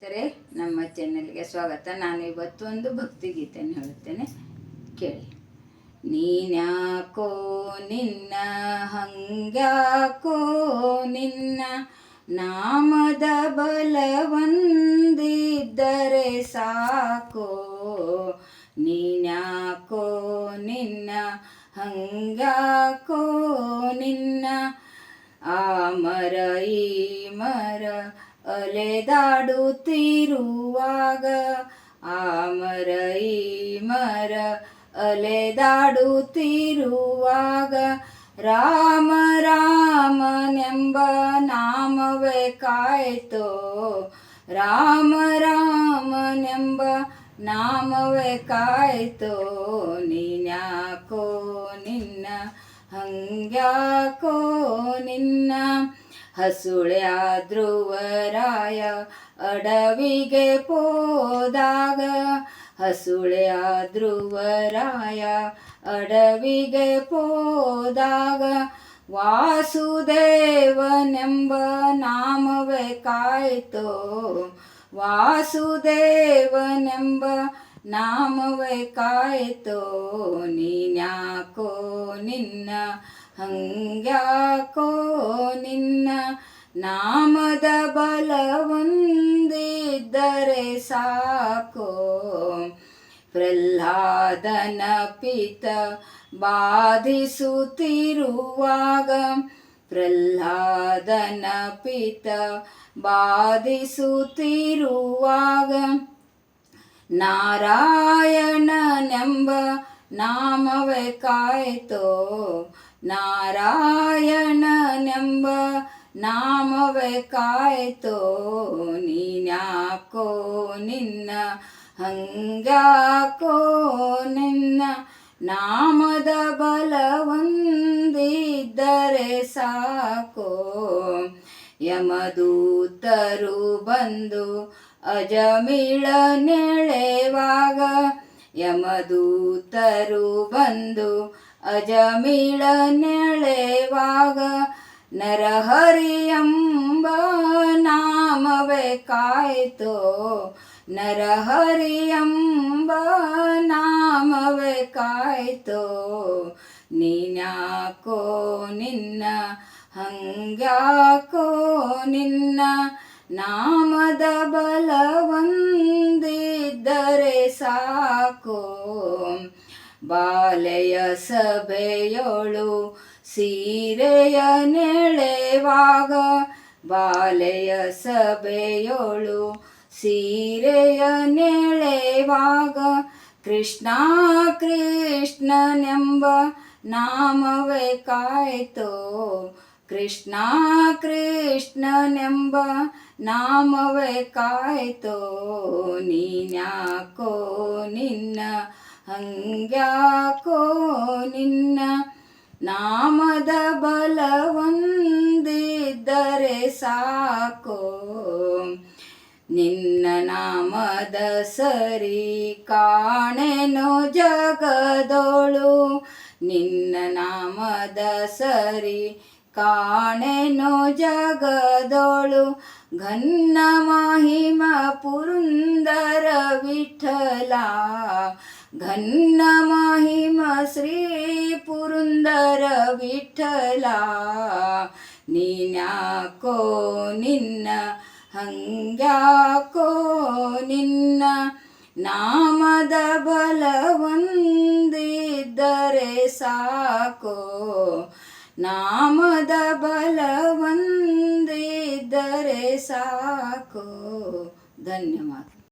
ಸ್ನೇಹಿತರೆ, ನಮ್ಮ ಚಾನೆಲ್ಗೆ ಸ್ವಾಗತ. ನಾನು ಇವತ್ತು ಒಂದು ಭಕ್ತಿಗೀತೆಯನ್ನು ಹೇಳುತ್ತೇನೆ, ಕೇಳಿ. ನೀನ್ಯಾಕೋ ನಿನ್ನ ಹಂಗ್ಯಾಕೋ ನಿನ್ನ ನಾಮದ ಬಲವಂದಿದ್ದರೆ ಸಾಕೋ. ನೀನ್ಯಾಕೋ ನಿನ್ನ ಹಂಗ್ಯಾಕೋ ನಿನ್ನ ಆ ಮರ ಈ ಮರ ಅಲೆದಾಡುತ್ತಿರುವಾಗ, ಆ ಮರ ಈ ಮರ ಅಲೆದಾಡುತ್ತಿರುವಾಗ ರಾಮ ರಾಮನೆಂಬ ನಾಮವೇ ಕಾಯ್ತೋ. ರಾಮ ರಾಮನೆಂಬ ನಾಮವೇ ಕಾಯ್ತೋ. ನೀನ್ಯಾಕೋ ನಿನ್ನ ಹಂಗ್ಯಾಕೋ ನಿನ್ನ ಹಸುಳ್ಯಾದ್ರುವರಾಯ ಅಡವಿಗೆ ಪೋದಾಗ, ಹಸುಳ್ಯಾದ್ರುವರಾಯ ಅಡವಿಗೆ ಪೋದಾಗ ವಾಸುದೇವನೆಂಬ ನಾಮವೇ ಕಾಯ್ತೋ. ವಾಸುದೇವನೆಂಬ ನಾಮವೇ ಕಾಯ್ತೋ. ನೀನ್ಯಾಕೋ ನಿನ್ನ ಹಂಗ್ಯಾಕೋ ನಿನ್ನ ನಾಮದ ಬಲವೊಂದಿದ್ದರೆ ಸಾಕೋ. ಪ್ರಹ್ಲಾದನ ಪಿತ ಬಾಧಿಸುತ್ತಿರುವಾಗ, ಪ್ರಹ್ಲಾದನ ಪಿತ ಬಾಧಿಸುತ್ತಿರುವಾಗ ನಾರಾಯಣನೆಂಬ ನಾಮವೇ ಕಾಯ್ತೋ. ನಾರಾಯಣನೆಂಬ ನಾಮವೇ ಕಾಯ್ತೋ. ನೀನ್ಯಾಕೋ ನಿನ್ನ ಹಂಗ್ಯಾಕೋ ನಿನ್ನ ನಾಮದ ಬಲವೊಂದಿದ್ದರೆ ಸಾಕೋ. ಯಮದೂತರು ಬಂದು ಅಜಮಿಳ ನೆಳೆವಾಗ, ಯಮದೂತರು ಬಂದು ಅಜಮಿಳ ನೆಳೆವಾಗ ನರಹರಿಯೆಂಬ ನಾಮವೇ ಕಾಯ್ತೋ. ನರಹರಿಯೆಂಬ ನಾಮವೇ ಕಾಯ್ತೋ. ನೀನ್ಯಾಕೋ ನಿನ್ನ ಹಂಗ್ಯಾಕೋ ನಿನ್ನ ನಾಮದ ಬಲವೊಂದಿದ್ದರೆ ಸಾಕೋ. ಬಾಲೆಯ ಸಭೆಯೋಳು ಸೀರೆಯ ನೆಳೆವಾಗ, ಬಾಲೆಯ ಸಭೆಯೋಳು ಸೀರೆಯ ನೆಳೆವಾಗ ಕೃಷ್ಣ ಕೃಷ್ಣನೆಂಬ ನಾಮವೇ ಕಾಯ್ತೋ. ಕೃಷ್ಣ ಕೃಷ್ಣನೆಂಬ ನಾಮವೇ ಕಾಯ್ತೋ. ನೀನ್ಯಾಕೋ ನಿನ್ನ ಹಂಗ್ಯಾಕೋ ನಿನ್ನ ನಾಮದ ಬಲವೊಂದಿದ್ದರೆ ಸಾಕೋ. ನಿನ್ನ ನಾಮದ ಸರಿ ಕಾಣೆನೋ ಜಗದೋಳು, ನಿನ್ನ ನಾಮದ ಸರಿ ಕಾಣೆನೋ ಜಗದೋಳು. ಘನ್ನ ಮಹಿಮ ಪುರಂದರ ವಿಠಲ, ಘನ್ನ ಮಹಿಮ ಶ್ರೀ ಪುರಂದರ ವಿಠಲ. ನೀನ್ಯಾಕೋ ನಿನ್ನ ಹಂಗ್ಯಾಕೋ ನಿನ್ನ ನಾಮದ ಬಲವೊಂದಿದ್ದರೆ ಸಾಕೋ. ನಾಮದ ಬಲವೊಂದಿದ್ದರೆ ಸಾಕೋ. ಧನ್ಯವಾದ.